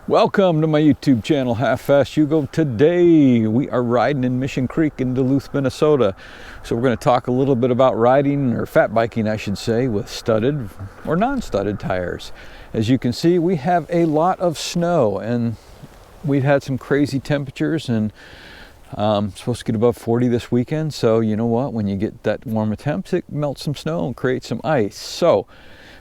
Welcome to my YouTube channel, Half Fast Hugo. Today we are riding in Mission Creek in Duluth, Minnesota. So we're going to talk a little bit about riding, or fat biking I should say, with studded or non-studded tires. As you can see, we have a lot of snow and we've had some crazy temperatures, and supposed to get above 40 this weekend. So you know what, when you get that warmer temps, it melts some snow and creates some ice. So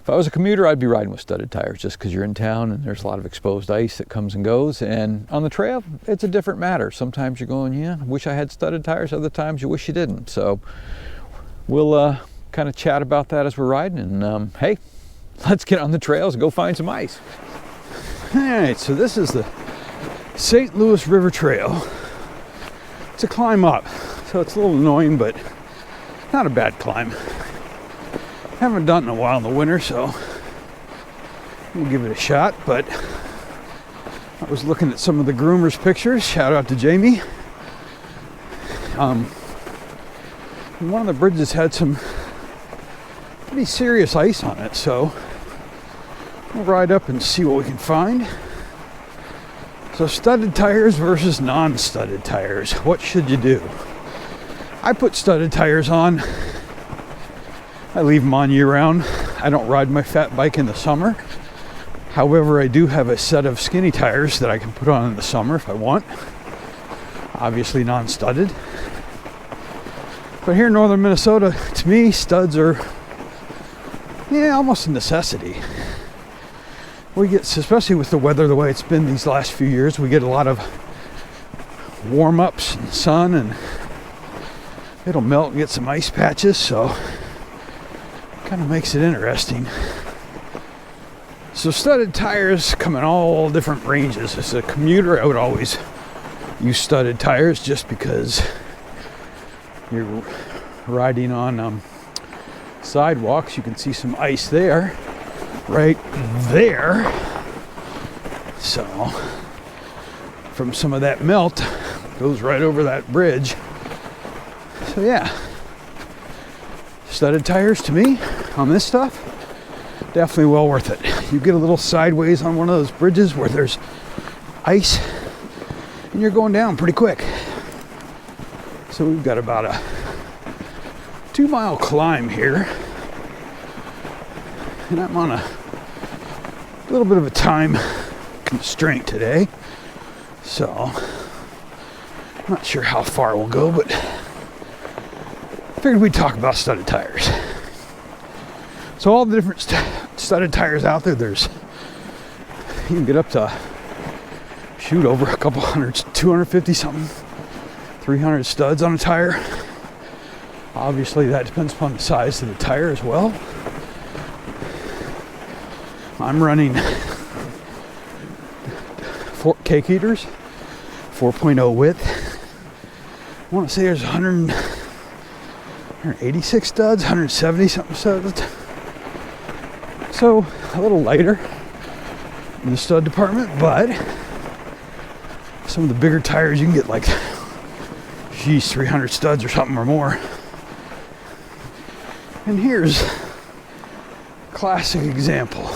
if I was a commuter, I'd be riding with studded tires just because you're in town and there's a lot of exposed ice that comes and goes. And on the trail, it's a different matter. Sometimes you're going, yeah, I wish I had studded tires. Other times you wish you didn't. So we'll kind of chat about that as we're riding. And hey, let's get on the trails and go find some ice. All right, so this is the St. Louis River Trail. It's a climb up, so it's a little annoying, but not a bad climb. Haven't done it in a while in the winter, so we'll give it a shot. But I was looking at some of the groomers' pictures. Shout out to Jamie. One of the bridges had some pretty serious ice on it, so we'll ride up and see what we can find. So studded tires versus non-studded tires. What should you do? I put studded tires on. I leave them on year-round. I don't ride my fat bike in the summer. However, I do have a set of skinny tires that I can put on in the summer if I want. Obviously non-studded. But here in northern Minnesota, to me, studs are, almost a necessity. We get, especially with the weather the way it's been these last few years, we get a lot of warm-ups and sun, and it'll melt and get some ice patches, so kind of makes it interesting. So studded tires come in all different ranges. As a commuter, I would always use studded tires just because you're riding on sidewalks. You can see some ice there, right there. So from some of that melt, goes right over that bridge. So yeah, studded tires to me on this stuff, definitely well worth it. You get a little sideways on one of those bridges where there's ice and you're going down pretty quick. So we've got about a 2-mile climb here, and I'm on a little bit of a time constraint today, so I'm not sure how far we'll go, but figured we'd talk about studded tires. So all the different studded tires out there, you can get up to over a couple hundred, 250 something, 300 studs on a tire. Obviously that depends upon the size of the tire as well. I'm running 4 cake eaters, 4.0 width. I want to say there's 186 studs, 170 something studs. So a little lighter in the stud department, but some of the bigger tires you can get like, 300 studs or something or more. And here's a classic example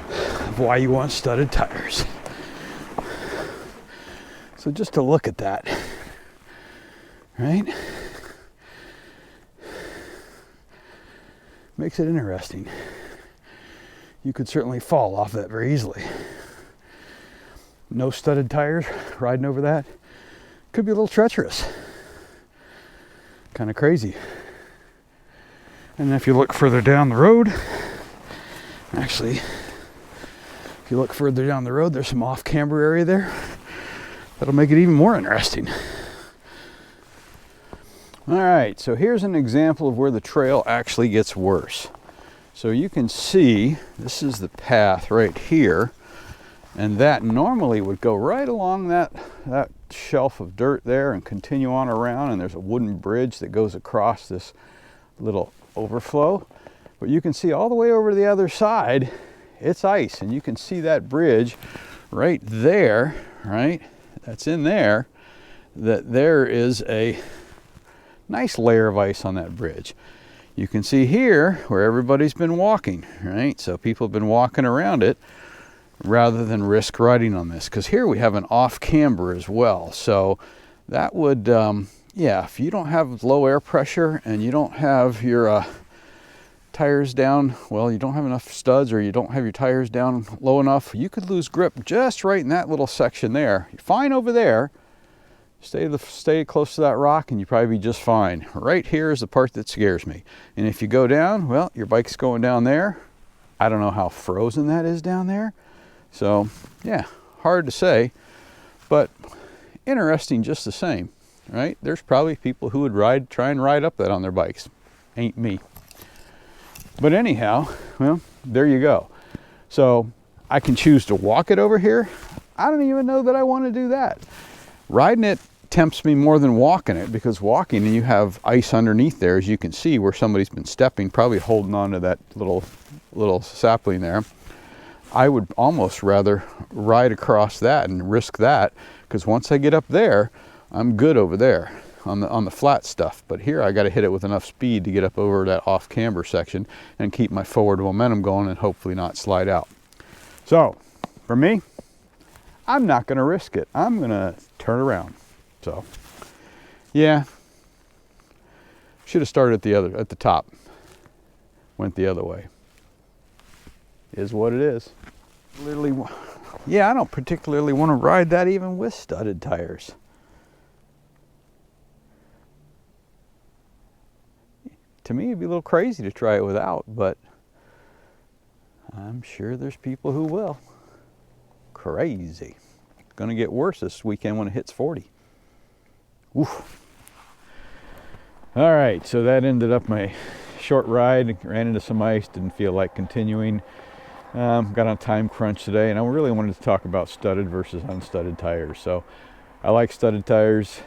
of why you want studded tires. So just to look at that, right? Makes it interesting. You could certainly fall off that very easily. No studded tires, riding over that could be a little treacherous. Kind of crazy. And if you look further down the road, actually, if you look further down the road, there's some off camber area there. That'll make it even more interesting. All right, so here's an example of where the trail actually gets worse. So you can see this is the path right here, and that normally would go right along that shelf of dirt there and continue on around, and there's a wooden bridge that goes across this little overflow. But you can see all the way over to the other side, it's ice, and you can see that bridge right there, right? That's in there, that there is a nice layer of ice on that bridge. You can see here where everybody's been walking, right? So people have been walking around it. rather than risk riding on this, because here we have an off camber as well. So that would, yeah, if you don't have low air pressure and you don't have your tires down, well, you don't have enough studs, or you don't have your tires down low enough, you could lose grip just right in that little section there. You're fine over there. Stay close to that rock and you probably be just fine. Right here is the part that scares me. And if you go down, well, your bike's going down there. I don't know how frozen that is down there. So yeah, hard to say, but interesting just the same, right? There's probably people who would try and ride up that on their bikes. Ain't me. But anyhow, well, there you go. So I can choose to walk it over here. I don't even know that I want to do that. Riding it tempts me more than walking it, because walking and you have ice underneath there, as you can see, where somebody's been stepping, probably holding on to that little sapling there. I would almost rather ride across that and risk that, because once I get up there, I'm good over there on the flat stuff. But here I got to hit it with enough speed to get up over that off camber section and keep my forward momentum going and hopefully not slide out. So for me, I'm not going to risk it. I'm going to turn around. So yeah, should have started at the top, went the other way. Is what it is. Literally, yeah, I don't particularly want to ride that even with studded tires. To me, it'd be a little crazy to try it without, but I'm sure there's people who will. Crazy. Going to get worse this weekend when it hits 40. Oof. All right, so that ended up my short ride. Ran into some ice, didn't feel like continuing. Got on a time crunch today, and I really wanted to talk about studded versus unstudded tires. So I like studded tires.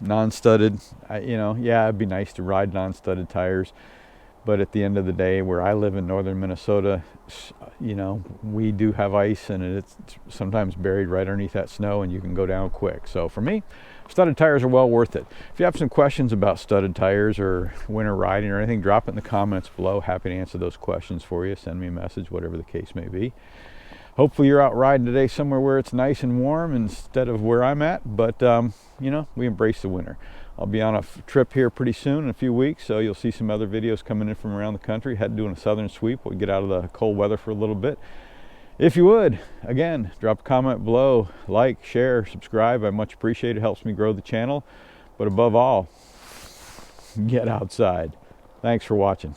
Non-studded, you know, yeah, it'd be nice to ride non-studded tires, but at the end of the day, where I live in northern Minnesota, you know, we do have ice, and it's sometimes buried right underneath that snow, and you can go down quick. So for me, studded tires are well worth it. If you have some questions about studded tires or winter riding or anything, drop it in the comments below. Happy to answer those questions for you. Send me a message, whatever the case may be. Hopefully you're out riding today somewhere where it's nice and warm instead of where I'm at, but you know, we embrace the winter. I'll be on a trip here pretty soon, in a few weeks, so you'll see some other videos coming in from around the country. Doing a southern sweep. We'll get out of the cold weather for a little bit. If you would, again, drop a comment below, like, share, subscribe. I much appreciate it. It helps me grow the channel. But above all, get outside. Thanks for watching.